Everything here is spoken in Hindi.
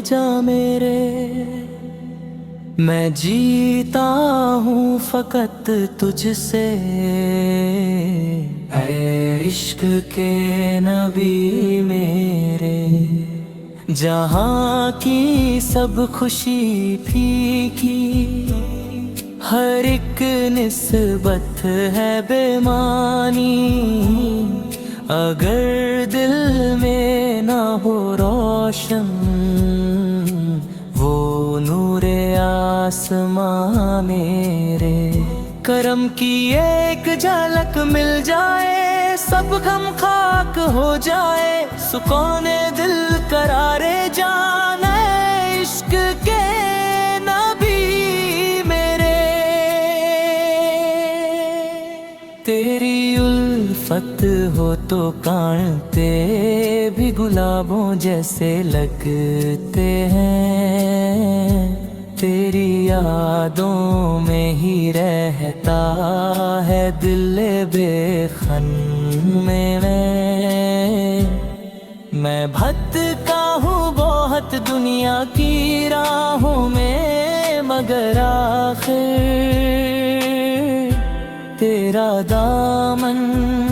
जा मेरे। मैं जीता हूँ फकत तुझसे, ऐ इश्क के नबी मेरे। जहाँ की सब खुशी फीकी, हर एक निस्बत है बेमानी। अगर दिल में ना हो रोशन वो नूरे आसमां मेरे। करम की एक झलक मिल जाए, सब गम खाक हो जाए। सुकूने दिल करारे जान, ऐ इश्क के नबी मेरे। तेरी उल्फत हो तो कांटे भी गुलाबों जैसे लगते हैं। तेरी यादों में ही रहता है दिल बेखन में। मैं भटका हूँ बहुत दुनिया की राहों में, मगर आखिर तेरा दामन